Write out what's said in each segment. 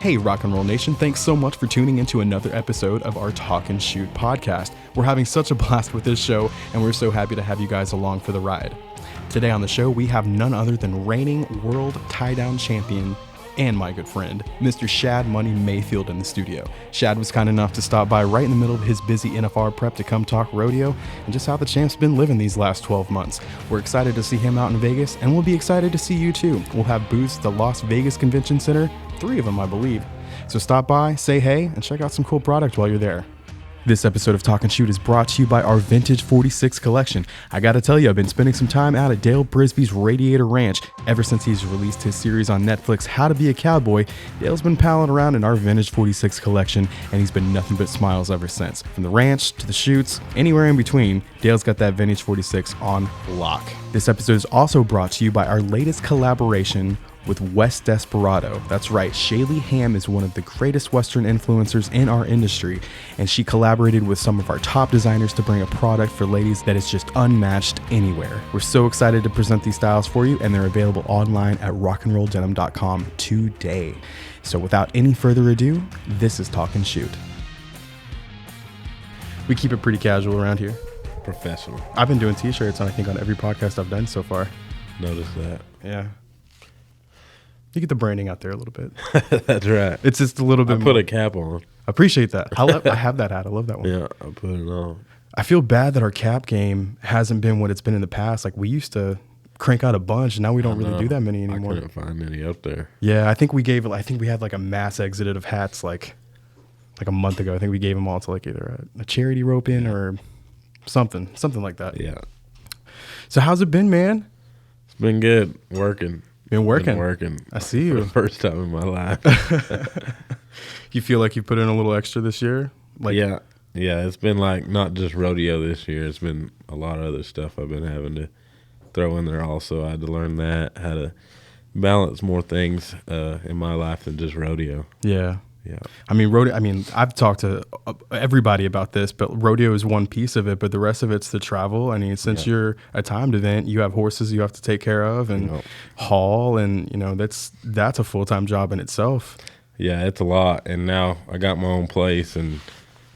Hey, Rock and Roll Nation, thanks so much for tuning into another episode of our Talkin' Chute podcast. We're having such a blast with this show, and we're so happy to have you guys along for the ride. Today on the show, we have none other than reigning world tie-down champion and my good friend, Mr. Shad Money Mayfield in the studio. Shad was kind enough to stop by right in the middle of his busy NFR prep to come talk rodeo and just how the champ's been living these last 12 months. We're excited to see him out in Vegas, and we'll be excited to see you too. We'll have booths at the Las Vegas Convention Center, 3 of them, I believe. So stop by, say hey, and check out some cool product while you're there. This episode of Talkin' Chute is brought to you by our Vintage 46 collection. I gotta tell you, I've been spending some time out at Dale Brisby's Radiator Ranch. Ever since he's released his series on Netflix, How to Be a Cowboy, Dale's been palling around in our Vintage 46 collection, and he's been nothing but smiles ever since. From the ranch to the chutes, anywhere in between, Dale's got that Vintage 46 on lock. This episode is also brought to you by our latest collaboration with West Desperado. That's right, Shaylee Ham is one of the greatest Western influencers in our industry, and she collaborated with some of our top designers to bring a product for ladies that is just unmatched anywhere. We're so excited to present these styles for you, and they're available online at rockandrolldenim.com today. So without any further ado, this is Talkin' Chute. We keep it pretty casual around here. Professional. I've been doing t-shirts on, I think, on every podcast I've done so far. Notice that. Yeah. You get the branding out there a little bit. That's right. It's just a little bit I put a cap on. Appreciate that. I have that hat. I love that one. Yeah, I put it on. I feel bad that our cap game hasn't been what it's been in the past. Like, we used to crank out a bunch, and now we don't really do that many anymore. I couldn't find any up there. Yeah, I think we had like a mass exit of hats like a month ago. I think we gave them all to like either a charity rope in or something like that. Yeah. So how's it been, man? It's been good. Working. Been working. I see you. For the first time in my life. You feel like you put in a little extra this year? Yeah. It's been like not just rodeo this year. It's been a lot of other stuff I've been having to throw in there also. I had to learn that, how to balance more things in my life than just rodeo. Yeah. Yeah. I mean, rodeo. I mean, I've talked to everybody about this, but rodeo is one piece of it, but the rest of it's the travel. I mean, since you're a timed event, you have horses you have to take care of and haul, and that's a full-time job in itself. Yeah, it's a lot, and now I got my own place, and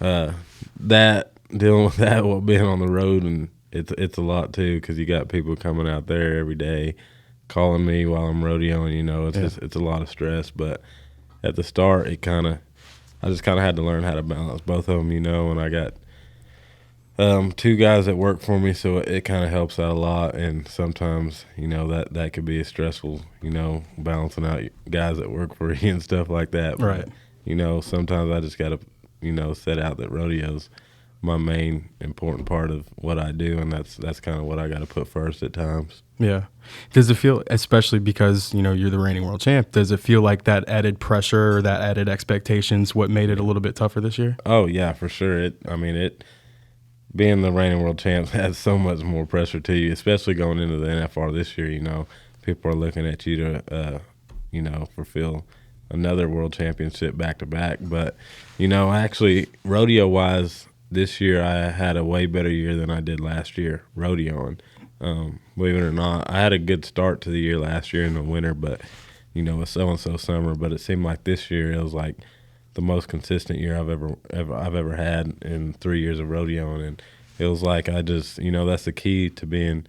that dealing with that while being on the road, and it's a lot too, because you got people coming out there every day, calling me while I'm rodeoing. It's a lot of stress, but at the start, I just kind of had to learn how to balance both of them, and I got 2 guys that work for me, so it kind of helps out a lot. And sometimes, that could be stressful, balancing out guys that work for you and stuff like that. Right. But, sometimes I just got to, set out that rodeo's my main important part of what I do, and that's kind of what I got to put first at times. Yeah. Does it feel, especially because, you're the reigning world champ, does it feel like that added pressure or that added expectations what made it a little bit tougher this year? Oh, yeah, for sure. Being the reigning world champ has so much more pressure to you, especially going into the NFR this year. People are looking at you to, fulfill another world championship back-to-back. But, actually, rodeo-wise, this year I had a way better year than I did last year rodeoing. Believe it or not, I had a good start to the year last year in the winter, but it's so-and-so summer. But it seemed like this year it was like the most consistent year I've ever had in 3 years of rodeoing, and it was like I just that's the key to being.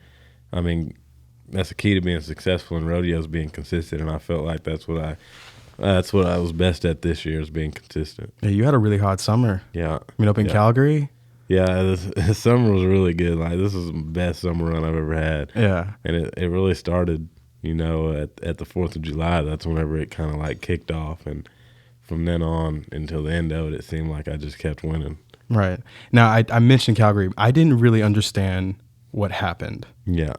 That's the key to being successful in rodeos, being consistent, and I felt like that's what I was best at this year, is being consistent. Yeah, you had a really hot summer. Yeah. Up in Calgary? Yeah, this summer was really good. Like, this is the best summer run I've ever had. Yeah. And it really started, at the 4th of July. That's whenever it kind of like kicked off. And from then on until the end of it seemed like I just kept winning. Right. Now, I mentioned Calgary. I didn't really understand what happened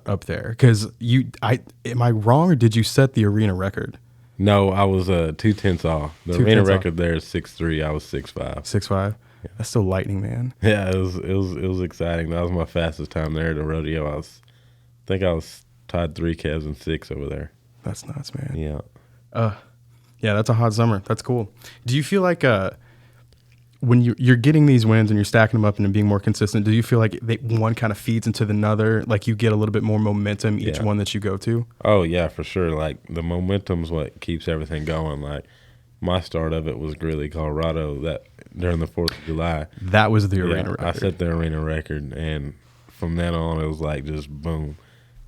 up there. Because am I wrong, or did you set the arena record? No, I was 2/10 off. The arena record there is 6'3". I was 6'5". 6'5". Yeah. That's still lightning, man. Yeah, it was exciting. That was my fastest time there at the rodeo. I think I was tied 3 calves and 6 over there. That's nuts, man. Yeah. Yeah, that's a hot summer. That's cool. Do you feel like when you're getting these wins and you're stacking them up and being more consistent, do you feel like one kind of feeds into the other? Like, you get a little bit more momentum each one that you go to? Oh, yeah, for sure. Like, the momentum's what keeps everything going. Like, my start of it was Greeley, Colorado. That during the 4th of July, That was the arena record. I set the arena record, and from then on, it was like just boom,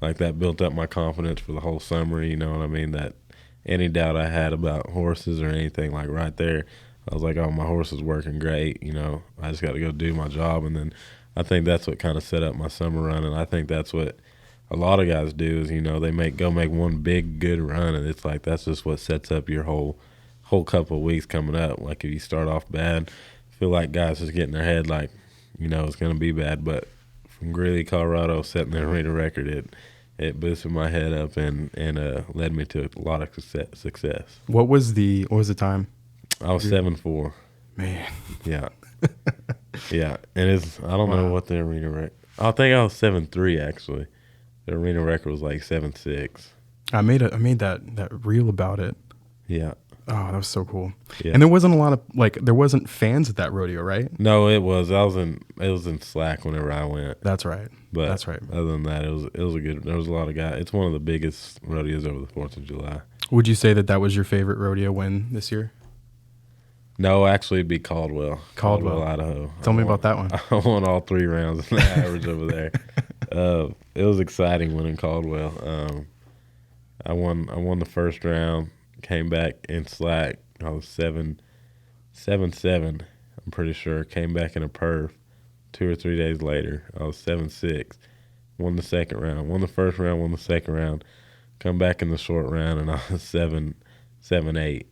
like that built up my confidence for the whole summer. You know what I mean? That any doubt I had about horses or anything, like right there, I was like, oh, my horse is working great. You know, I just got to go do my job, and then I think that's what kind of set up my summer run, and I think that's what a lot of guys do is, you know, they make one big good run, and it's like that's just what sets up your whole couple of weeks coming up. Like if you start off bad, I feel like guys just get in their head like, you know, it's going to be bad. But from Greeley, Colorado, setting the arena record, it boosted my head up and led me to a lot of success. What was the time? I was 7.4. Man. Yeah. Yeah. And I don't know what the arena record. I think I was 7.3 actually. The arena record was like 7.6. I made that reel about it. Yeah. Oh, that was so cool. Yeah. And there wasn't a lot of there wasn't fans at that rodeo, right? No, it was. It was in Slack whenever I went. That's right. But that's right. Other than that, it was a good. There was a lot of guys. It's one of the biggest rodeos over the 4th of July. Would you say that was your favorite rodeo win this year? No, actually, it'd be Caldwell, Idaho. Tell me about that one. I won all 3 rounds in the average over there. It was exciting winning Caldwell. I won the first round. Came back in Slack. I was 7-7. I'm pretty sure. Came back in a perf. 2 or 3 days later, I was 7-6. Won the second round. Won the first round. Won the second round. Come back in the short round, and I was 7-8.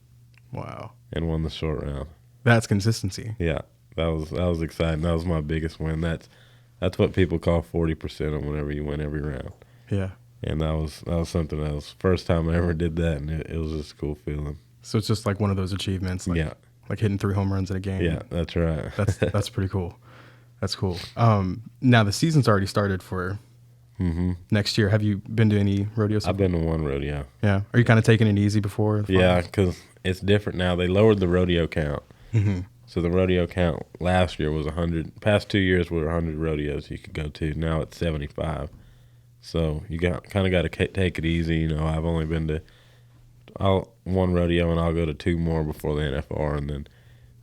Wow. And won the short round. That's consistency. Yeah, that was exciting. That was my biggest win. That's what people call 40% on whenever you win every round. Yeah. And that was something else. First time I ever did that, and it was just a cool feeling. So it's just like one of those achievements. Like, yeah. Like hitting 3 home runs in a game. Yeah, that's right. That's pretty cool. That's cool. Now the season's already started for next year. Have you been to any rodeos? I've been to one rodeo. Yeah. Are you kind of taking it easy before? Yeah, because it's different now. They lowered the rodeo count. Mm-hmm. So the rodeo count last year was 100. Past 2 years were 100 rodeos you could go to. Now it's 75. So you got to take it easy. You know, I've only been to one rodeo, and I'll go to 2 more before the NFR, and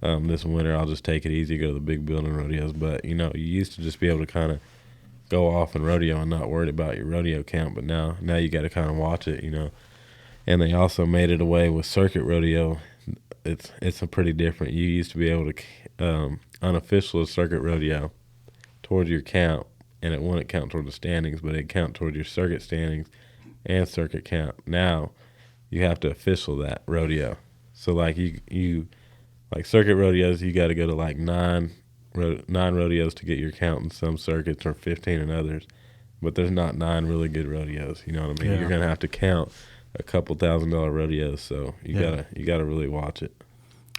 then this winter I'll just take it easy, go to the big building rodeos. But you know, you used to just be able to kind of go off and rodeo and not worried about your rodeo count, but now you got to kind of watch it, you know. And they also made it away with circuit rodeo. It's a pretty different. You used to be able to unofficial circuit rodeo towards your count, and it wouldn't count toward the standings, but it'd count toward your circuit standings and circuit count. Now you have to official that rodeo. So like you like circuit rodeos, you got to go to like 9 rodeos to get your count in some circuits, or 15 in others. But there's not 9 really good rodeos. You know what I mean? Yeah. You're gonna have to count a couple $1,000 rodeos, so you gotta really watch it.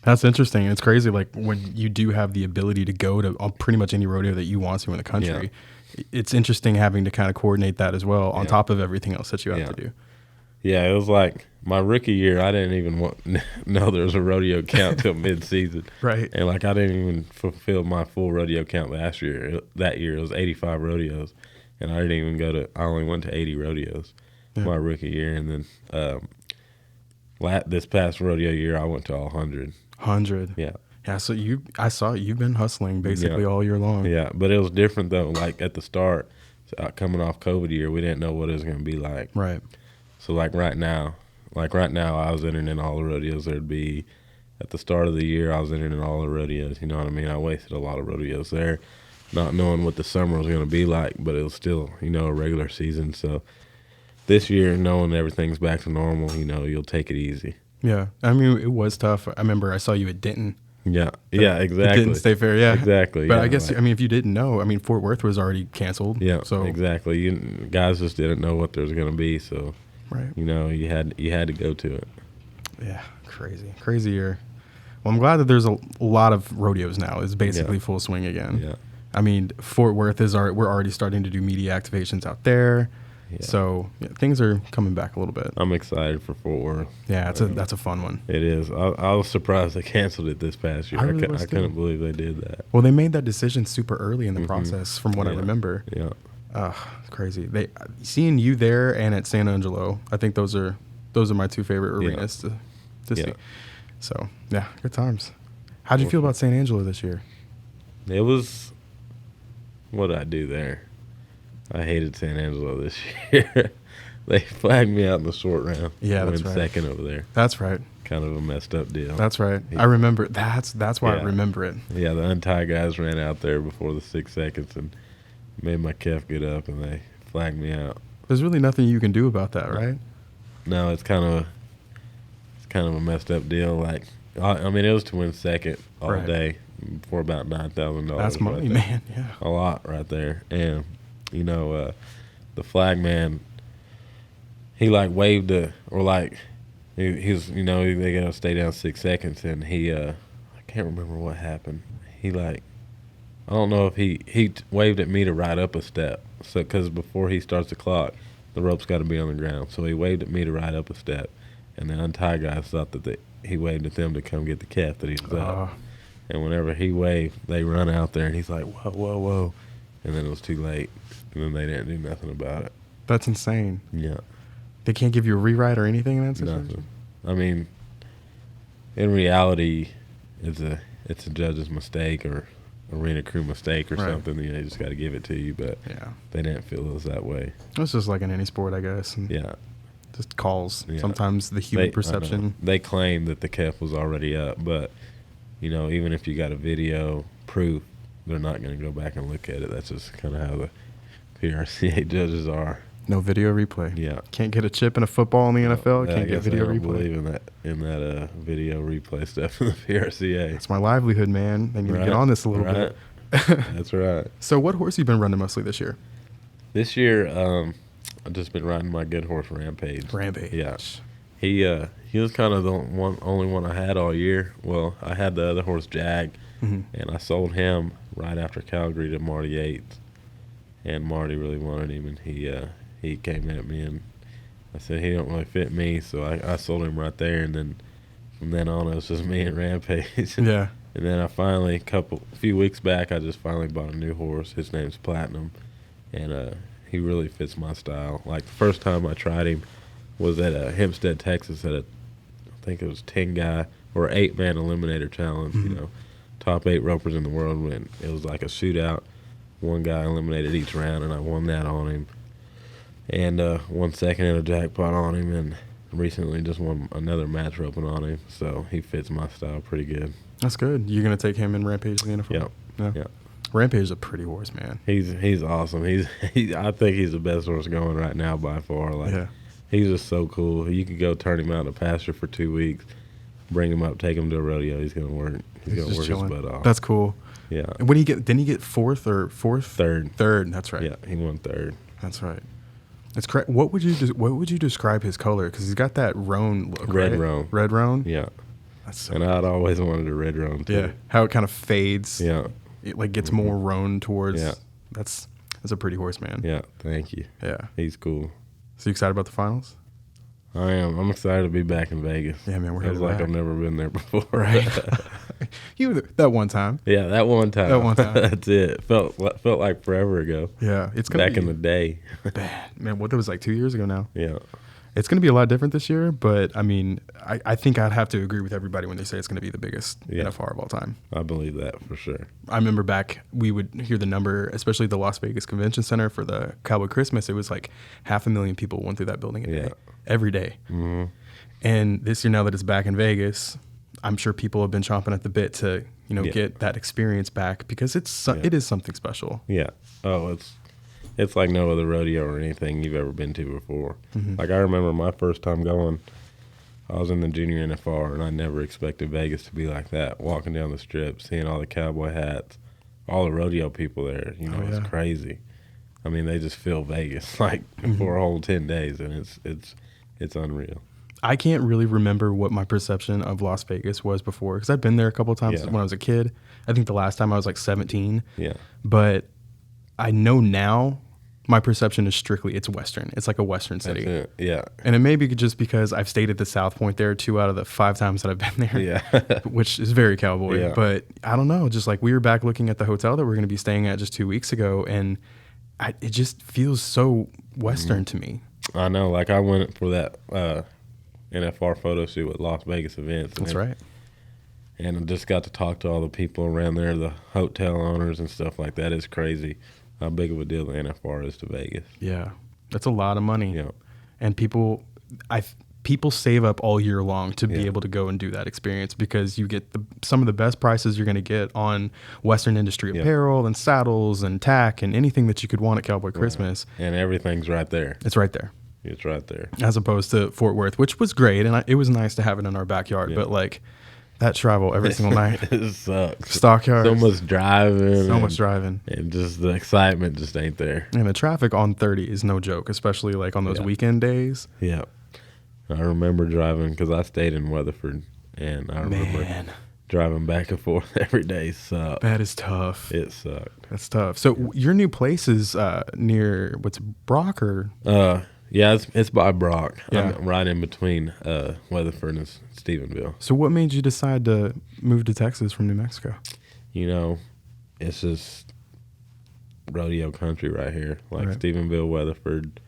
That's interesting. It's crazy. Like when you do have the ability to go to pretty much any rodeo that you want to in the country, it's interesting having to kind of coordinate that as well on top of everything else that you have to do. Yeah, it was like my rookie year, I didn't even know there was a rodeo count till mid-season. Right. And like I didn't even fulfill my full rodeo count last year. That year it was 85 rodeos, and I didn't even I only went to 80 rodeos my rookie year. And then this past rodeo year, I went to all 100. 100. Yeah. Yeah, so I saw you've been hustling basically all year long. Yeah, but it was different though. Like at the start, coming off COVID year, we didn't know what it was going to be like. Right. So like right now, I was entering in all the rodeos there'd be. At the start of the year, I was entering in all the rodeos. You know what I mean? I wasted a lot of rodeos there, not knowing what the summer was going to be like, but it was still, you know, a regular season. So this year, knowing everything's back to normal, you know, you'll take it easy. Yeah. I mean, it was tough. I remember I saw you at Denton. Yeah, exactly. It didn't stay fair, yeah. Exactly. But I guess, I mean, if you didn't know, I mean, Fort Worth was already canceled. Yeah, so exactly. Guys just didn't know what there was going to be, so, right. You know, you had to go to it. Yeah, crazy year. Well, I'm glad that there's a lot of rodeos now. It's basically full swing again. Yeah. I mean, Fort Worth we're already starting to do media activations out there. Yeah. So things are coming back a little bit. I'm excited for Fort Worth. Yeah, that's a fun one. It is. I was surprised they canceled it this past year. I couldn't believe they did that. Well, they made that decision super early in the process, from what I remember. Yeah. It's crazy. Seeing you there and at San Angelo, I think those are my 2 favorite arenas to see. So, yeah, good times. How'd you feel about San Angelo this year? It was, what did I do there? I hated San Angelo this year. They flagged me out in the short round. Yeah, that's went right. second over there. That's right. Kind of a messed up deal. That's right. I remember. That's why I remember it. Yeah, the untied guys ran out there before the 6 seconds and made my calf get up, and they flagged me out. There's really nothing you can do about that, right? No, it's kind of a messed up deal. Like, I mean, it was to win second all day for about $9,000. That's money, man. Yeah, a lot right there. And the flag man, he like waved he was, they gotta stay down 6 seconds, and he I can't remember what happened. He I don't know if he waved at me to ride up a step. So because before he starts the clock, the rope's got to be on the ground. So he waved at me to ride up a step, and the untied guys thought that he waved at them to come get the calf that he was up. And whenever he waved, they run out there, and he's like, whoa, whoa, whoa. And then it was too late, and then they didn't do nothing about it. That's insane. Yeah. They can't give you a rewrite or anything in that situation? Nothing. I mean, in reality, it's a judge's mistake or arena crew mistake or something. They just got to give it to you, but they didn't feel it was that way. It's just like in any sport, I guess. And just calls. Yeah. Sometimes the human perception. They claim that the calf was already up, but, even if you got a video proof, they're not going to go back and look at it. That's just kind of how the PRCA judges are. No video replay. Yeah. Can't get a chip in a football in the NFL. Can't get video replay. I don't believe in that video replay stuff in the PRCA. It's my livelihood, man. They need to get on this a little bit. That's right. So what horse have you been running mostly this year? This year, I've just been riding my good horse, Rampage. Rampage. Yeah. He was kind of the only one I had all year. Well, I had the other horse, Jag, and I sold him right after Calgary to Marty Yates. And Marty really wanted him, and he came at me, and I said he don't really fit me, so I sold him right there. And then from then on, it was just me and Rampage. Yeah. And then I finally, a few weeks back, I just finally bought a new horse. His name's Platinum, and he really fits my style. Like, the first time I tried him was at Hempstead, Texas, I think it was 10-guy or 8-man eliminator challenge. Top 8 ropers in the world. When it was like a shootout, one guy eliminated each round, and I won that on him. And won second in a jackpot on him, and recently just won another match roping on him. So he fits my style pretty good. That's good. You're gonna take him in Rampage in the NFL? Yeah. Rampage is a pretty horse, man. He's awesome. I think he's the best horse going right now by far. He's just so cool. You could go turn him out in a pasture for 2 weeks, bring him up, take him to a rodeo. He's gonna work. He's gonna work his butt off. That's cool. Yeah. And didn't he get fourth? Third. Third. That's right. Yeah, he won third. That's right. It's correct. What would you describe his color? Because he's got that roan look. Red right? roan. Red roan. Yeah. That's so and I'd always wanted a red roan too. Yeah. How it kind of fades. Yeah. It gets more roan towards. Yeah. That's a pretty horse, man. Yeah. Thank you. Yeah. He's cool. So you excited about the finals? I am. I'm excited to be back in Vegas. Yeah, man. We're headed back. I've never been there before. Right. That one time. Yeah, that one time. That's it. Felt like forever ago. Yeah, it's gonna back in the day. Man, that was like 2 years ago now. Yeah. It's going to be a lot different this year, but I mean, I think I'd have to agree with everybody when they say it's going to be the biggest NFR of all time. I believe that for sure. I remember back, we would hear the number, especially the Las Vegas Convention Center for the Cowboy Christmas. It was like 500,000 people went through that building a day, every day. Mm-hmm. And this year, now that it's back in Vegas, I'm sure people have been chomping at the bit to get that experience back, because it is something special. Yeah. Oh, it's like no other rodeo or anything you've ever been to before. Mm-hmm. Like, I remember my first time going, I was in the junior NFR, and I never expected Vegas to be like that. Walking down the strip, seeing all the cowboy hats, all the rodeo people there, it's crazy. I mean, they just fill Vegas for a whole 10 days, and it's unreal. I can't really remember what my perception of Las Vegas was before, because I've been there a couple of times when I was a kid. I think the last time I was like 17. Yeah. But I know now my perception is strictly it's Western. It's like a Western city. That's it. Yeah. And it may be just because I've stayed at the South Point there 2 out of the 5 times that I've been there. Yeah. Which is very cowboy. Yeah. But I don't know. Just like we were back looking at the hotel that we're going to be staying at just 2 weeks ago, and it just feels so Western to me. I know. Like, I went for that NFR photo shoot with Las Vegas Events. That's right. And I just got to talk to all the people around there, the hotel owners and stuff like that. It's crazy how big of a deal the NFR is to Vegas. Yeah, that's a lot of money. Yeah. And people save up all year long to be Yeah. able to go and do that experience, because you get some of the best prices you're going to get on Western industry Yeah. apparel and saddles and tack and anything that you could want at Cowboy Christmas. And everything's right there. It's right there. It's right there. As opposed to Fort Worth, which was great, and it was nice to have it in our backyard. Yeah. But like that travel every single night, It sucks. Stockyards, So much driving. so much driving, And just the excitement just ain't there. and the traffic on 30 is no joke, especially like on those Yeah. weekend days. Yeah. I remember driving because I stayed in Weatherford, and I remember Man, driving back and forth every day sucked. that is tough. It sucked. That's tough. So your new place is near what's Brock or? Yeah, it's by Brock. Yeah. I'm right in between Weatherford and Stephenville. So what made you decide to move to Texas from New Mexico? You know, it's just rodeo country right here. Like Right. Stephenville, Weatherford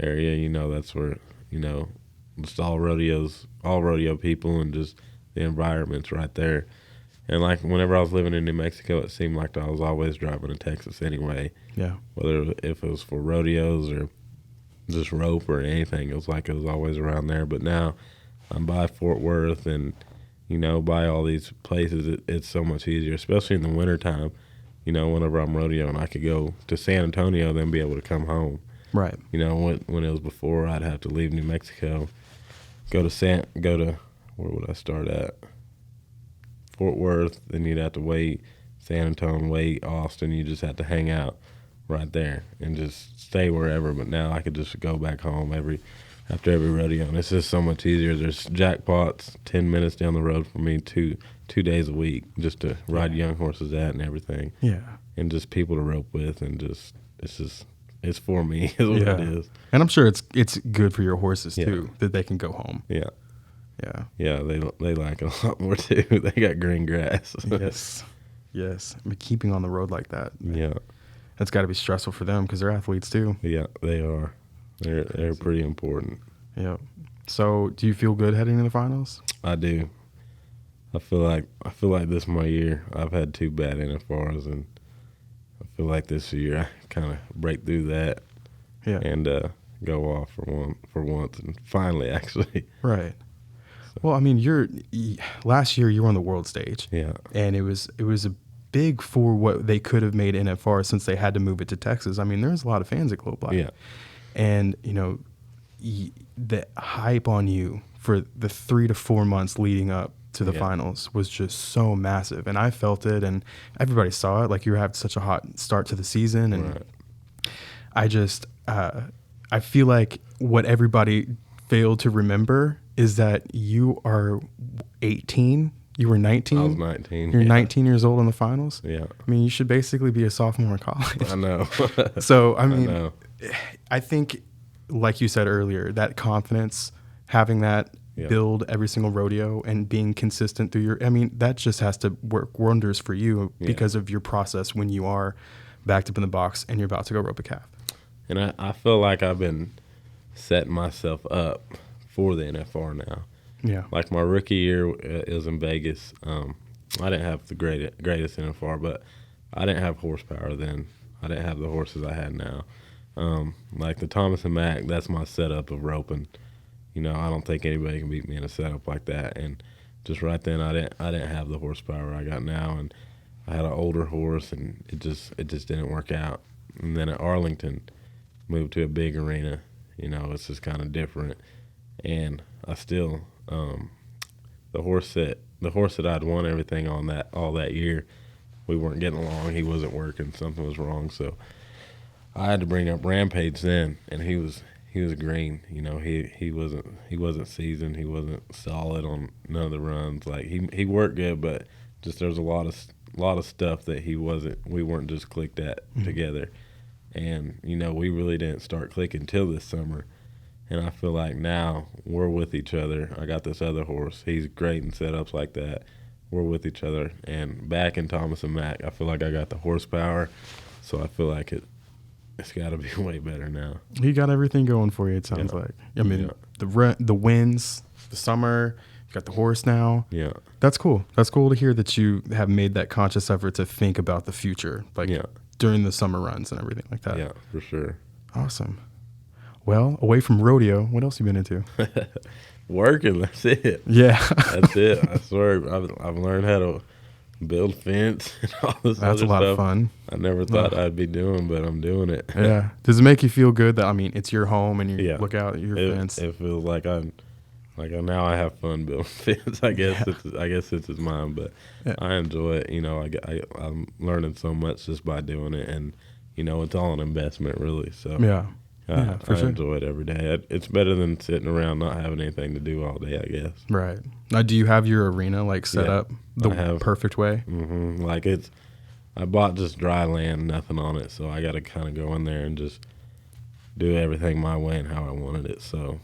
area, you know, that's where, you know, just all rodeo people, and just the environment's right there. And like whenever I was living in New Mexico, it seemed like I was always driving to Texas anyway. Yeah. Whether if it was for rodeos or just rope or anything, it was like it was always around there. But now I'm by Fort Worth and, you know, by all these places, it's so much easier, especially in the wintertime. You know, whenever I'm rodeoing, I could go to San Antonio, then be able to come home. Right. You know, when it was before, I'd have to leave New Mexico, go to where would I start at? Fort Worth, then you'd have to wait San Antonio, wait Austin. You just have to hang out right there and just stay wherever. But now I could just go back home after every rodeo, and it's just so much easier. There's jackpots 10 minutes down the road from me, two days a week, just to ride young horses at and everything, Yeah. and just people to rope with, and it's for me is what it is. And I'm sure it's good for your horses Yeah. too, that they can go home. Yeah. Yeah. Yeah, they like it a lot more too. They got green grass. Yes. Yes. I mean, keeping on the road like that, Yeah. that's got to be stressful for them because they're athletes too. Yeah, they are. They're pretty important. Yeah. So, do you feel good heading to the finals? I do. I feel like this is my year. I've had 2 bad NFRs, and I feel like this year I kind of break through that Yeah. and go off for once, and finally actually. Right. Well, I mean, last year you were on the world stage. Yeah. And it was a big for what they could have made NFR since they had to move it to Texas. I mean, there's a lot of fans at Globe Life. Yeah. And, you know, the hype on you for the 3 to 4 months leading up to the finals was just so massive. And I felt it, and everybody saw it. Like, you had such a hot start to the season. And Right. I just, I feel like what everybody failed to remember is that you are 18. You were 19. I was 19. You're yeah. 19 years old in the finals. Yeah. I mean, you should basically be a sophomore in college. I know. So, I mean, know. I think, like you said earlier, that confidence, having that build every single rodeo and being consistent through that just has to work wonders for you because of your process when you are backed up in the box and you're about to go rope a calf. And I feel like I've been setting myself up for the NFR now. Yeah. Like my rookie year is in Vegas. I didn't have the greatest NFR, but I didn't have horsepower then. I didn't have the horses I had now. Like the Thomas and Mack, that's my setup of roping. You know, I don't think anybody can beat me in a setup like that. And just right then, I didn't have the horsepower I got now, and I had an older horse, and it just didn't work out. And then at Arlington, moved to a big arena. You know, it's just kind of different. And I still, the horse that I'd won everything on all that year, we weren't getting along. He wasn't working. Something was wrong. So I had to bring up Rampage then, and he was green. You know, he wasn't seasoned. He wasn't solid on none of the runs. Like he worked good, but just there was a lot of stuff that we weren't just clicked at together. And you know, we really didn't start clicking till this summer. And I feel like now we're with each other. I got this other horse. He's great in setups like that. We're with each other. And back in Thomas and Mack, I feel like I got the horsepower. So I feel like it's got to be way better now. You got everything going for you, it sounds like. I mean, the wins, the summer, You got the horse now. Yeah. That's cool. That's cool to hear that you have made that conscious effort to think about the future, like during the summer runs and everything like that. Yeah, for sure. Awesome. Well, away from rodeo, what else you been into? Working, that's it. Yeah. That's it. I swear, I've learned how to build fence and all this That's other a lot stuff of fun. I never thought I'd be doing, but I'm doing it. Yeah. Does it make you feel good that, I mean, it's your home and you look out at your fence? It feels like now I have fun building fence. I guess it's mine, but I enjoy it. You know, I'm learning so much just by doing it, and you know, it's all an investment, really. So I enjoy it every day. It's better than sitting around not having anything to do all day, I guess. Right. Now, do you have your arena like set up the perfect way? Mm-hmm. Like I bought just dry land, nothing on it, so I got to kind of go in there and just do everything my way and how I wanted it. So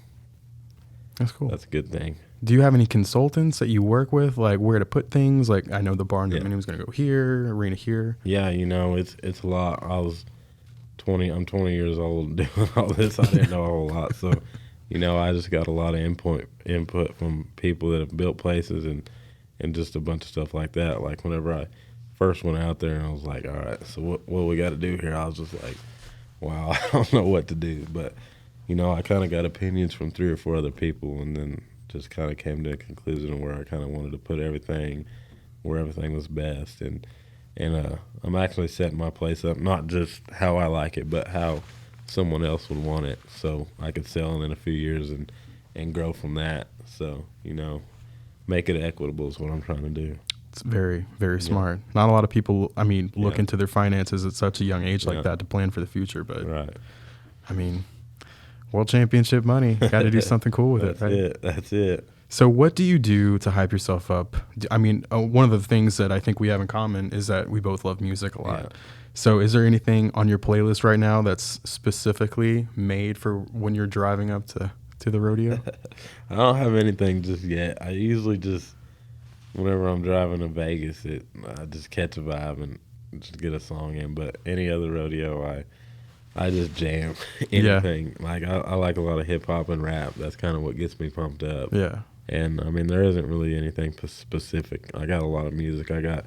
that's cool. That's a good thing. Do you have any consultants that you work with, like where to put things? Like I know the barn dominium is going to go here, arena here. Yeah, you know, it's a lot. I'm 20 years old doing all this. I didn't know a whole lot. So, you know, I just got a lot of input from people that have built places and just a bunch of stuff like that. Like whenever I first went out there and I was like, all right, so what we got to do here? I was just like, wow, I don't know what to do. But, you know, I kind of got opinions from 3 or 4 other people and then just kind of came to a conclusion where I kind of wanted to put everything where everything was best. And I'm actually setting my place up, not just how I like it, but how someone else would want it. So I could sell it in a few years and grow from that. So, you know, make it equitable is what I'm trying to do. It's very, very smart. Not a lot of people, I mean, look into their finances at such a young age like that to plan for the future. But, I mean, world championship money, got to do something cool with it, right? That's it. So what do you do to hype yourself up? I mean, one of the things that I think we have in common is that we both love music a lot. Yeah. So is there anything on your playlist right now that's specifically made for when you're driving up to the rodeo? I don't have anything just yet. I usually just, whenever I'm driving to Vegas, I just catch a vibe and just get a song in. But any other rodeo, I just jam anything. Yeah. Like I like a lot of hip hop and rap. That's kind of what gets me pumped up. Yeah. And I mean, there isn't really anything specific. I got a lot of music. I got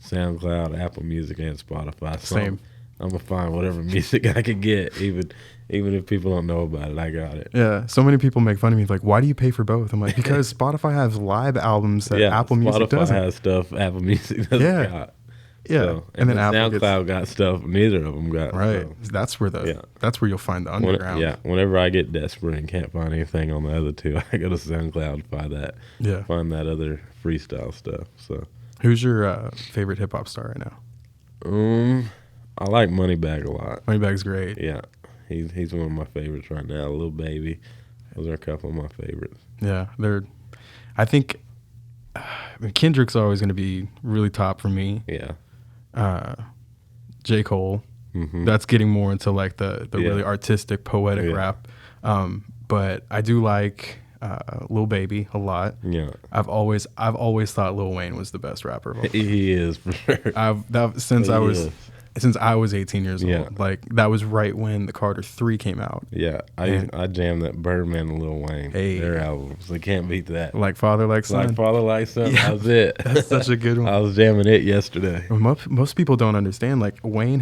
SoundCloud, Apple Music, and Spotify. So Same. I'm gonna find whatever music I can get, even if people don't know about it. I got it. Yeah. So many people make fun of me, like, why do you pay for both? I'm like, because Spotify has live albums that Apple Music doesn't. Spotify has stuff Apple Music doesn't got. Yeah, so, and then SoundCloud got stuff neither of them got. Right, so. That's where you'll find the underground. Whenever I get desperate and can't find anything on the other two, I go to SoundCloud to find that. Yeah, find that other freestyle stuff. So, who's your favorite hip hop star right now? I like Moneybagg a lot. Moneybag's great. Yeah, he's one of my favorites right now. Lil Baby, those are a couple of my favorites. Yeah, I think Kendrick's always going to be really top for me. Yeah. J. Cole, that's getting more into like the really artistic, poetic rap. But I do like Lil Baby a lot. Yeah, I've always thought Lil Wayne was the best rapper of all time. He is for sure. Since I was 18 years old. Like that was right when the Carter 3 came out. Yeah, I jammed that Birdman and Lil Wayne. Their albums. They can't beat that. Like Father Like Son. Like Father Like Son. Yeah, that was it. That's such a good one. I was jamming it yesterday. Most people don't understand. Like Wayne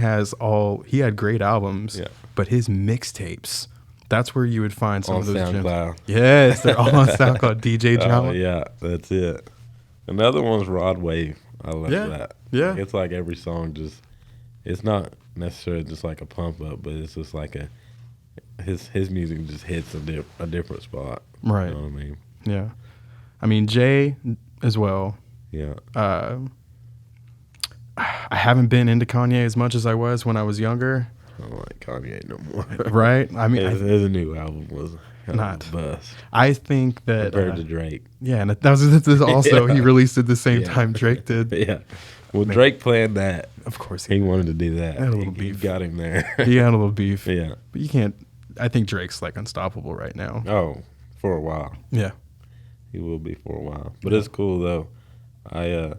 he had great albums, but his mixtapes. That's where you would find some of those SoundCloud. gems. Yes, they're all on SoundCloud. DJ Drama. Oh yeah, that's it. Another one's Rod Wave. I love that. Yeah, it's like every song just. It's not necessarily just like a pump up, but it's just like his music just hits a different spot. Right. You know what I mean? Yeah. I mean Jay as well. Yeah. I haven't been into Kanye as much as I was when I was younger. I don't like Kanye no more. Right? I mean, his new album was not a bust. I think that compared to Drake. Yeah, and that was also he released it the same time Drake did. Yeah. Well, Drake planned that. Of course he wanted to do that. He had a little beef. He got him there. He had a little beef. Yeah. But you can't. I think Drake's like unstoppable right now. Oh, for a while. Yeah. He will be for a while. But it's cool though. I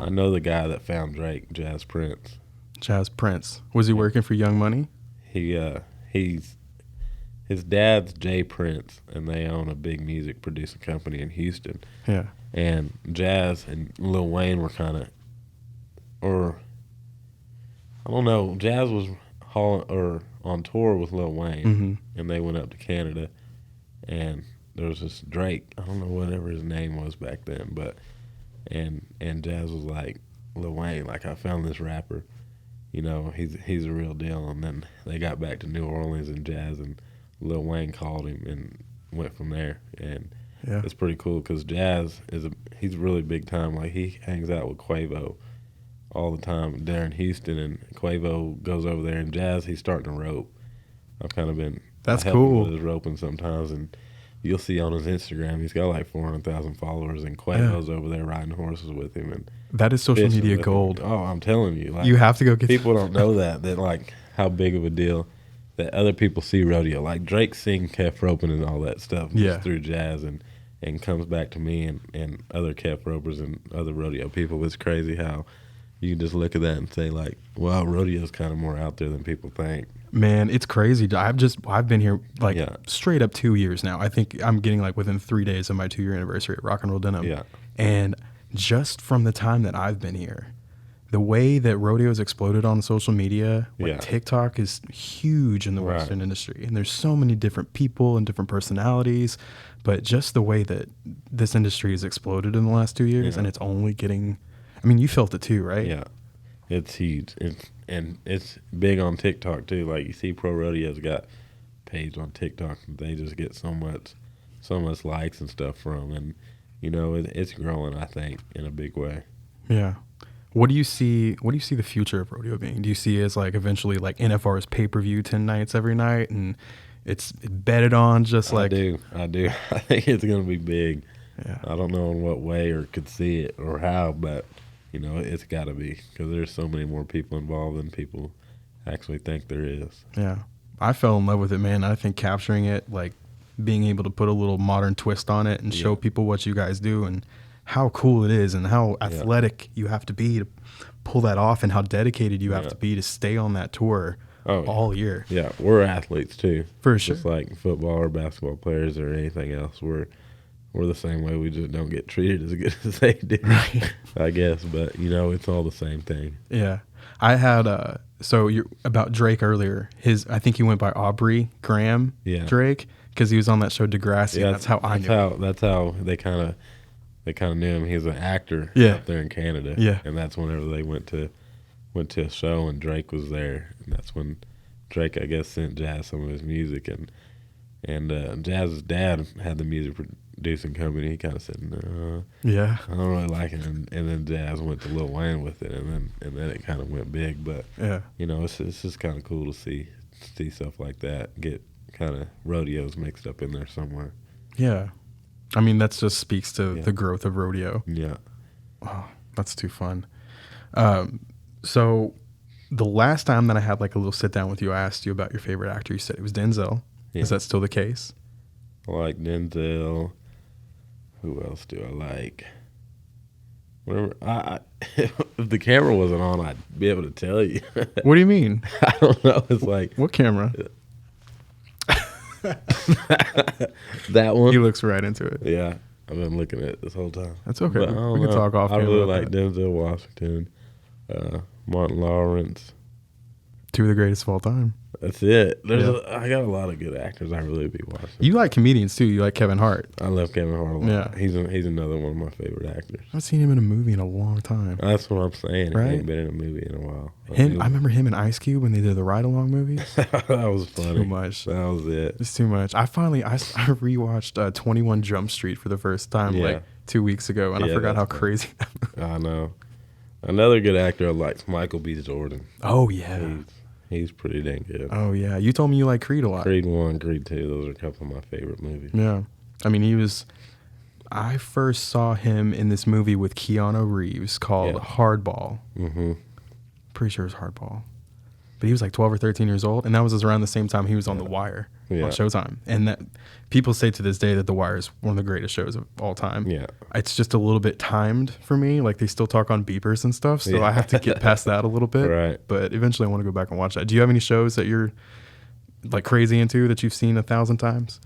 know the guy that found Drake, Jazz Prince. Jazz Prince. Was he working for Young Money? His his dad's Jay Prince, and they own a big music producing company in Houston. Yeah. And Jazz and Lil Wayne were kind of, or I don't know, Jazz was on tour with Lil Wayne, Mm-hmm. and they went up to Canada, and there was this Drake, I don't know whatever his name was back then, but and Jazz was like, Lil Wayne, like, I found this rapper, you know, he's a real deal. And then they got back to New Orleans, and Jazz and Lil Wayne called him and went from there. And Yeah. it's pretty cool because Jazz he's really big time. Like, he hangs out with Quavo all the time there in Houston, and Quavo goes over there, and Jazz, he's starting to rope. I've kind of been That's helping cool. with his roping sometimes, and you'll see on his Instagram he's got like 400,000 followers, and Quavo's over there riding horses with him and That is social fishing media with him. gold. Oh, I'm telling you, like, You have to go get people don't know that like how big of a deal that other people see rodeo. Like, Drake sing Kef roping and all that stuff Yeah. just through Jazz, and comes back to me and other Kef ropers and other rodeo people. It's crazy how you can just look at that and say, like, wow, rodeo's kind of more out there than people think. Man, it's crazy. I've been here like Yeah. straight up 2 years now. I think I'm getting like within 3 days of my 2-year anniversary at Rock and Roll Denim. Yeah. And just from the time that I've been here, the way that rodeo's exploded on social media, like Yeah. TikTok is huge in the Right. Western industry. And there's so many different people and different personalities. But just the way that this industry has exploded in the last 2 years, Yeah. and it's only getting, I mean, you felt it too, right? Yeah, it's huge. It's big on TikTok too. Like, you see Pro Rodeo's got page on TikTok, and they just get so much likes and stuff from, and you know, it's growing, I think, in a big way. Yeah. What do you see the future of rodeo being? Do you see it as like eventually like NFR's pay-per-view 10 nights every night and it's betted on just like I do. I think it's going to be big. Yeah. I don't know in what way or could see it or how, but you know, it's got to be, because there's so many more people involved than people actually think there is. Yeah. I fell in love with it, man. I think capturing it, like being able to put a little modern twist on it and show Yeah. people what you guys do and how cool it is and how athletic you have to be to pull that off and how dedicated you have to be to stay on that tour all year. Yeah, we're athletes too. For sure. Just like football or basketball players or anything else. We're the same way. We just don't get treated as good as they do, Right. I guess. But, you know, it's all the same thing. Yeah. I had so you about Drake earlier. I think he went by Aubrey Graham Drake because he was on that show Degrassi. Yeah, that's how I knew. That's how they kind of knew him. He was an actor up there in Canada. Yeah. And that's whenever they went to a show and Drake was there. And that's when Drake, I guess, sent Jazz some of his music. And Jazz's dad had the music producing company. He kind of said, no, Yeah. I don't really like it. And then Jazz went to Lil Wayne with it. And then it kind of went big. But, you know, it's just kind of cool to see stuff like that get kind of rodeos mixed up in there somewhere. Yeah. I mean, that just speaks to the growth of rodeo. Yeah. Oh, that's too fun. So the last time that I had like a little sit down with you, I asked you about your favorite actor. You said it was Denzel. Yeah. Is that still the case? I like Denzel. Who else do I like? Whatever. If the camera wasn't on, I'd be able to tell you. What do you mean? I don't know. It's like What camera? that one. He looks right into it. Yeah, I've been looking at it this whole time. That's okay. But I don't We can know. talk off I camera really about like that. Denzel Washington, Martin Lawrence. Two of the greatest of all time. That's it. I got a lot of good actors I really be watching. You like comedians too. You like Kevin Hart. I love Kevin Hart a lot. Yeah. He's another one of my favorite actors. I haven't seen him in a movie in a long time. That's what I'm saying. Right? He ain't been in a movie in a while. I remember him and Ice Cube when they did the Ride Along movies. That was funny. Too much. That was it. It's too much. I rewatched 21 Jump Street for the first time like 2 weeks ago, and I forgot how crazy that movie. I know. Another good actor I like Michael B. Jordan. Oh yeah. He's pretty dang good. Oh yeah. You told me you like Creed a lot. Creed 1, Creed 2, those are a couple of my favorite movies. Yeah. I mean, I first saw him in this movie with Keanu Reeves called Hardball. Mm-hmm. Pretty sure it was Hardball. But he was like 12 or 13 years old, and that was around the same time he was on The Wire on Showtime. And that people say to this day that The Wire is one of the greatest shows of all time. Yeah. It's just a little bit timed for me. Like, they still talk on beepers and stuff, so I have to get past that a little bit. Right. But eventually I want to go back and watch that. Do you have any shows that you're like crazy into that you've seen 1,000 times?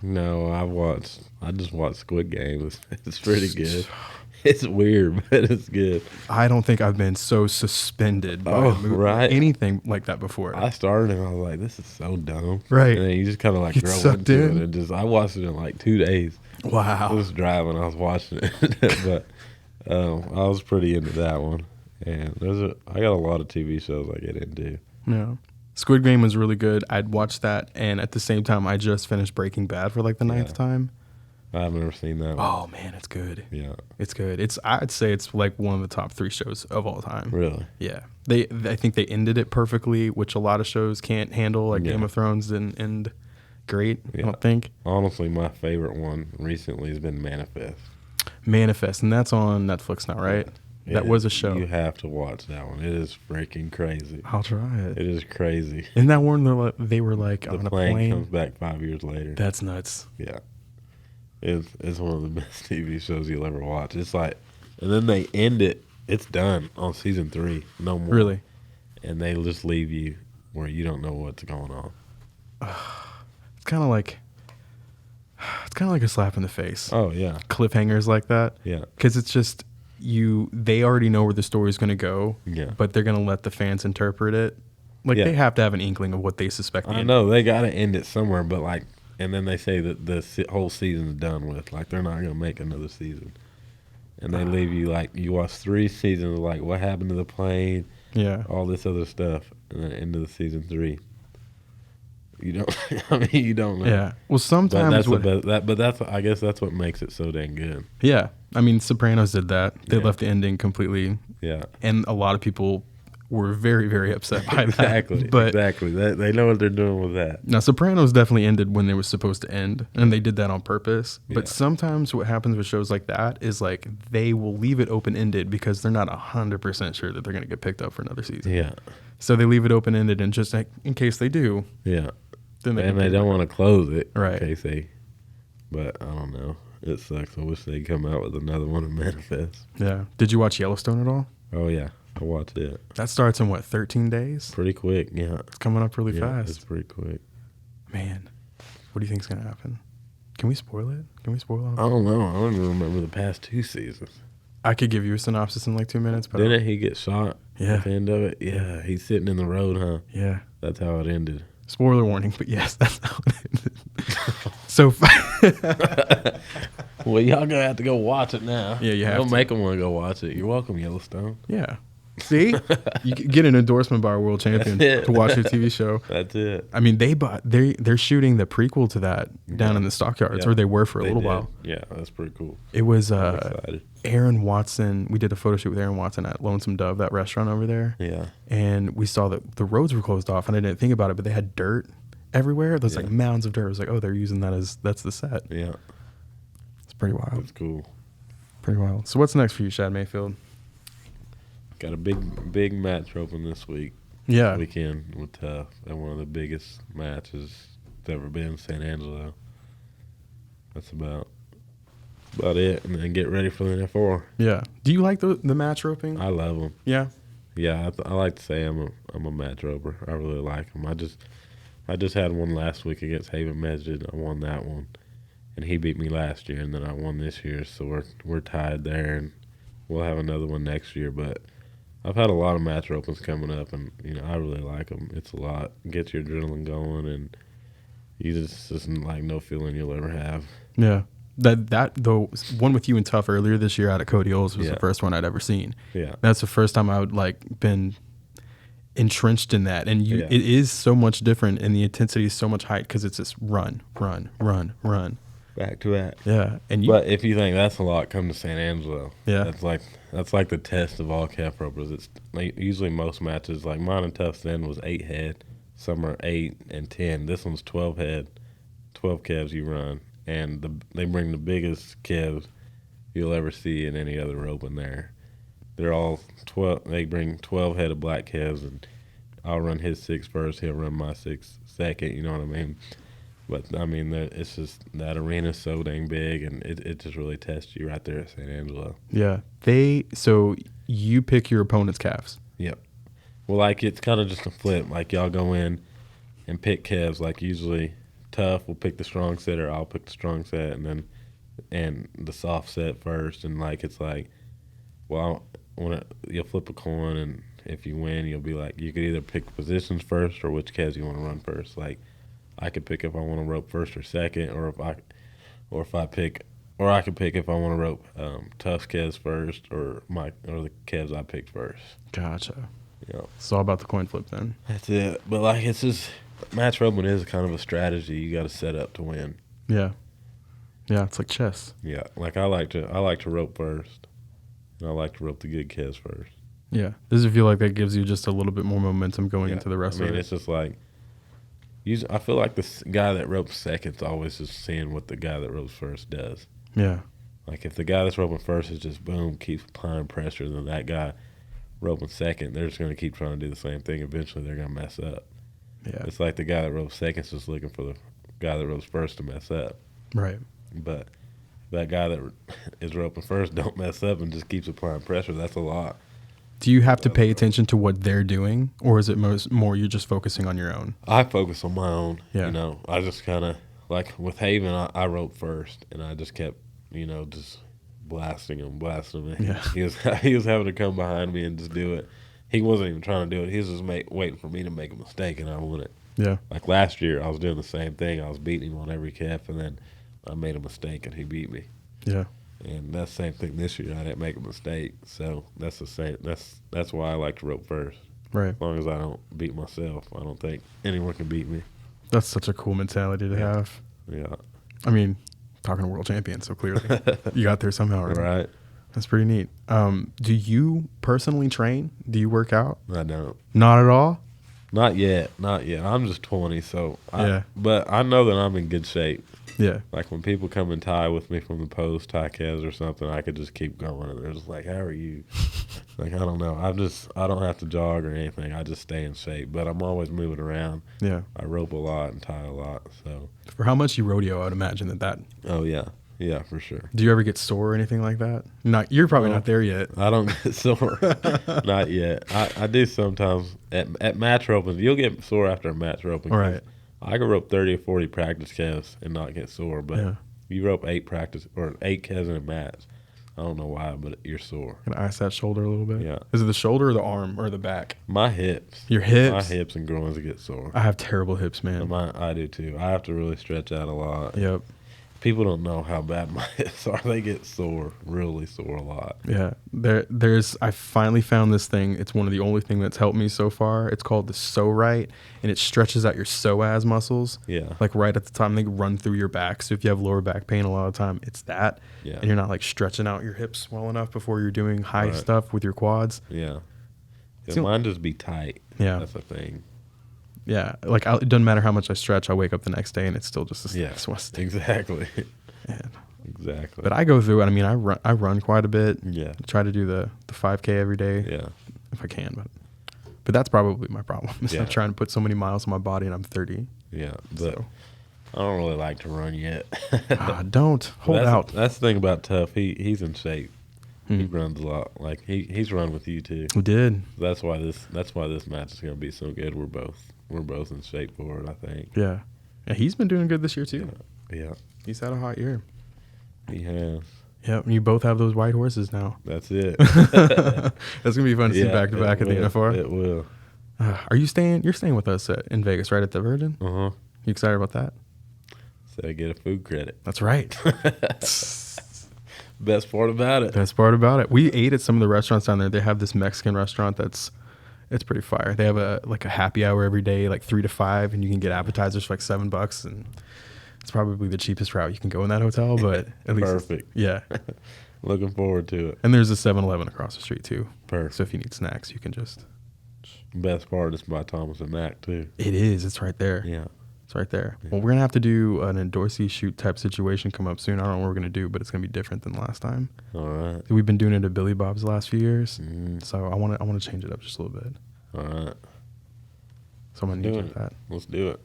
No, I just watched Squid Game. It's pretty good. It's weird, but it's good. I don't think I've been so suspended by a movie, right. anything like that before. I started and I was like, this is so dumb. Right. And then you just kind of like Get grow sucked into in. it. And just, I watched it in like 2 days. I Wow. was driving, I was watching it. But I was pretty into that one. And I got a lot of TV shows I get into. Yeah. Squid Game was really good. I'd watched that, and at the same time, I just finished Breaking Bad for like the 9th time. I've never seen that one. Oh man, it's good. Yeah. It's good. I'd say it's like one of the top 3 shows of all time. Really? Yeah. I think they ended it perfectly, which a lot of shows can't handle. Like Game of Thrones didn't end great, I don't think. Honestly, my favorite one recently has been Manifest. And that's on Netflix now, right? Yeah. That was a show. You have to watch that one. It is freaking crazy. I'll try it. It is crazy. Isn't that one they were like The on a plane plane? comes back 5 years later. That's nuts. Yeah. It's one of the best TV shows you'll ever watch. It's like, and then they end it. It's done on season 3. No more. Really? And they just leave you where you don't know what's going on. It's kind of like a slap in the face. Oh yeah. Cliffhangers like that. Yeah. Because it's just they already know where the story's going to go. Yeah. But they're going to let the fans interpret it. Like they have to have an inkling of what they suspect. I know they got to end it somewhere, but like, and then they say that the whole season's done with. Like they're not going to make another season, and they leave you like you watch 3 seasons of like what happened to the plane. Yeah. All this other stuff, and then into the season 3. You don't. I mean, you don't know. Yeah. Well, sometimes. But I guess that's what makes it so dang good. Yeah. I mean, Sopranos did that. They left the ending completely. Yeah. And a lot of people were very, very upset by exactly. that. But exactly. They know what they're doing with that. Now, Sopranos definitely ended when they were supposed to end, and they did that on purpose. But sometimes what happens with shows like that is like they will leave it open-ended because they're not 100% sure that they're going to get picked up for another season. Yeah. So they leave it open-ended, and just like, in case they do. Yeah. Then they don't want to close it. Right. In case but I don't know. It sucks. I wish they'd come out with another one of Manifest. Yeah. Did you watch Yellowstone at all? Oh, yeah. I watched it. That starts in, 13 days? Pretty quick, yeah. It's coming up really fast. It's pretty quick. Man, what do you think's going to happen? Can we spoil it? Can we spoil it? I don't know. I don't even remember the past 2 seasons. I could give you a synopsis in like 2 minutes. But Didn't he get shot at at the end of it? Yeah, he's sitting in the road, huh? Yeah. That's how it ended. Spoiler warning, but yes, that's how it ended. So, well, y'all gonna have to go watch it now. Yeah, you have Don't to. make them want to go watch it. You're welcome, Yellowstone. Yeah. See? You get an endorsement by a world champion to watch your TV show. That's it. I mean, they're shooting the prequel to that down in the stockyards, or they were for a little while. Yeah, that's pretty cool. It was I'm excited. Aaron Watson. We did a photo shoot with Aaron Watson at Lonesome Dove, that restaurant over there. Yeah. And we saw that the roads were closed off, and I didn't think about it, but they had dirt everywhere. There's like mounds of dirt. I was like, oh, they're using that's the set. Yeah. It's pretty wild. That's cool. Pretty wild. So what's next for you, Shad Mayfield? Got a big match open this weekend with Tough. And one of the biggest matches that's ever been in San Angelo. That's about it. And then get ready for the N4. Yeah. Do you like the match roping? I love them. Yeah. Yeah, I like to say I'm a match roper. I really like them. I just had one last week against Haven Mesjid. I won that one, and he beat me last year, and then I won this year. So we're tied there, and we'll have another one next year. But I've had a lot of match opens coming up, and I really like them. It's a lot. Gets your adrenaline going, and you just like no feeling you'll ever have. Yeah. That though, one with you and Tough earlier this year out at Cody Oles was the first one I'd ever seen. Yeah. That's the first time I would been entrenched in that, and it is so much different, and the intensity is so much higher because it's this run back to back. Yeah. But if you think that's a lot, come to San Angelo. Yeah. That's like the test of all calf ropers. It's usually most matches like mine and Tough's then was 8 head, some are 8 and 10. This one's 12 head, 12 calves you run, and they bring the biggest calves you'll ever see in any other rope in there. They're all 12. They bring 12 head of black calves, and I'll run his 6 first. He'll run my 6 second. You know what I mean? But I mean, it's just that arena's so dang big, and it just really tests you right there at San Angelo. Yeah. So you pick your opponent's calves. Yep. Well, it's kind of just a flip. Like y'all go in, and pick calves. Like usually, Tough will pick the strong set, or I'll pick the strong set, and the soft set first. And like it's like, well, you'll flip a coin, and if you win, you'll be like, you could either pick positions first or which calves you want to run first. Like I could pick if I want to rope first or second, or I could pick if I want to rope Tough calves first, or the calves I picked first. Gotcha. Yeah, It's all about the coin flip then. that's it. But like it's just match roping is kind of a strategy you got to set up to win. Yeah. Yeah, it's like chess. Yeah, like I like to rope first, and I like to rope the good calves first. Yeah. Does it feel like that gives you just a little bit more momentum going into the rest I mean, of it? it's just like, I feel like the guy that ropes second's always just seeing what the guy that ropes first does. Yeah. Like if the guy that's roping first is just boom, keeps applying pressure, then that guy roping second, they're just going to keep trying to do the same thing. Eventually, they're going to mess up. Yeah. It's like the guy that ropes second's just looking for the guy that ropes first to mess up. Right. But that guy that is roping first don't mess up and just keeps applying pressure. That's a lot. Do you have to pay attention to what they're doing, or is it more you're just focusing on your own? I focus on my own. Yeah. You know, I just kind of, like with Haven, I roped first, and I just kept, just blasting him. Yeah. He was having to come behind me and just do it. He wasn't even trying to do it. He was just waiting for me to make a mistake, and I won it. Yeah. Like last year, I was doing the same thing. I was beating him on every calf, and then I made a mistake, and he beat me. Yeah. And that's the same thing this year. I didn't make a mistake, so that's the same. That's why I like to rope first. Right. As long as I don't beat myself, I don't think anyone can beat me. That's such a cool mentality to have. Yeah. I mean, talking to world champion, so clearly you got there somehow, right? Right. That's pretty neat. Do you personally train? Do you work out? I don't. Not at all? Not yet. I'm just 20, so Yeah. But I know that I'm in good shape. Yeah. Like when people come and tie with me from the post, tie calves or something, I could just keep going, and they're just like, "How are you?" Like I don't know. I don't have to jog or anything. I just stay in shape, but I'm always moving around. Yeah. I rope a lot and tie a lot. So. For how much you rodeo, I would imagine that. Oh yeah, for sure. Do you ever get sore or anything like that? You're probably not there yet. I don't get sore. Not yet. I do sometimes at match roping. You'll get sore after a match roping. All right. I can rope 30 or 40 practice calves and not get sore, but Yeah. you rope 8 calves in a match. I don't know why, but you're sore. Can I ice that shoulder a little bit? Yeah. Is it the shoulder or the arm or the back? My hips. Your hips? My hips and groins get sore. I have terrible hips, man. I do too. I have to really stretch out a lot. Yep. People don't know how bad my hips are. They get sore, really sore a lot. Yeah. I finally found this thing. It's one of the only thing that's helped me so far. It's called the Right, and it stretches out your psoas muscles. Yeah. Like right at the time they run through your back. So if you have lower back pain a lot of the time, it's that. Yeah. And you're not like stretching out your hips well enough before you're doing high Right. stuff with your quads. Yeah. It's Mine just be tight. Yeah. That's the thing. Yeah. Like it doesn't matter how much I stretch. I wake up the next day and it's still just a Yeah. sweat. Exactly. Man. Exactly. But I go through it. I mean, I run quite a bit. Yeah. I try to do the 5K every day. Yeah. If I can, but that's probably my problem. Is Yeah. I'm trying to put so many miles on my body, and I'm 30. Yeah. But So. I don't really like to run yet. Don't hold out. That's the thing about Tough. He's in shape. He Hmm. runs a lot. Like he's run with you too. We did. That's why this match is gonna be so good. We're both in shape for it, I think. Yeah. Yeah, he's been doing good this year too. Yeah. He's had a hot year. He has. Yep. And you both have those white horses now. That's it. That's gonna be fun to see back to back at the NFR. It will. Are you staying? You're staying with us in Vegas, right at the Virgin? Uh-huh. You excited about that? So I get a food credit. That's right. Best part about it. Best part about it. We ate at some of the restaurants down there. They have this Mexican restaurant it's pretty fire. They have a happy hour every day, like 3 to 5, and you can get appetizers for like $7, and it's probably the cheapest route you can go in that hotel. But at least Perfect. Yeah. Looking forward to it. And there's a 7-Eleven across the street too. Perfect. So if you need snacks, you can just. Best part is by Thomas and Mac too. It is. It's right there. Yeah. It's right there. Yeah. Well, we're gonna have to do an endorsee shoot type situation come up soon. I don't know what we're gonna do, but it's gonna be different than last time. All right. We've been doing it at Billy Bob's the last few years, Mm. so I want to change it up just a little bit. All right. So I'm gonna need you with that. Let's do it.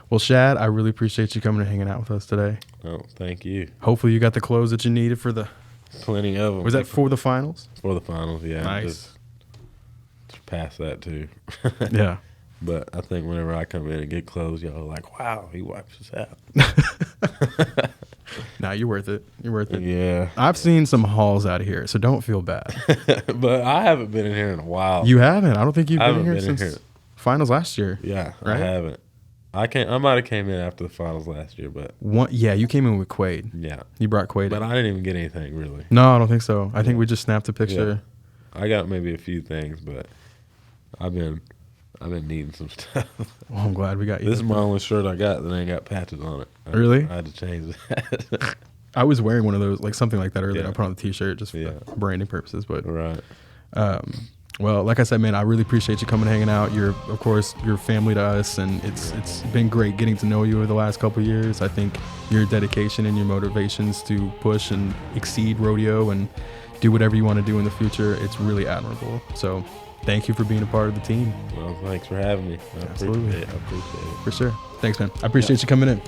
Well, Shad, I really appreciate you coming and hanging out with us today. Oh, thank you. Hopefully, you got the clothes that you needed for the. Plenty of them. Was that for the finals? For the finals? Yeah. Nice. Just past that too. Yeah. But I think whenever I come in and get clothes, y'all are like, wow, he wipes his out. Nah, you're worth it. You're worth it. Yeah. I've seen some hauls out of here, so don't feel bad. But I haven't been in here in a while. You haven't? I don't think you've been in here since finals last year. Yeah, right? I haven't. I might have came in after the finals last year, but yeah, you came in with Quaid. Yeah, you brought Quaid. But in. I didn't even get anything really. No, I don't think so. I think we just snapped a picture. Yeah. I got maybe a few things, but I've been needing some stuff. Well, I'm glad we got you. This is my only shirt I got that ain't got patches on it. Really? I had to change that. I was wearing one of those, like something like that earlier. Yeah. I put on the T-shirt just for branding purposes, but right. Well, like I said, man, I really appreciate you coming and hanging out. You're, of course, you're family to us, and it's been great getting to know you over the last couple of years. I think your dedication and your motivations to push and exceed rodeo and do whatever you want to do in the future, it's really admirable. So thank you for being a part of the team. Well, thanks for having me. Absolutely. I appreciate it. For sure. Thanks, man. I appreciate you coming in.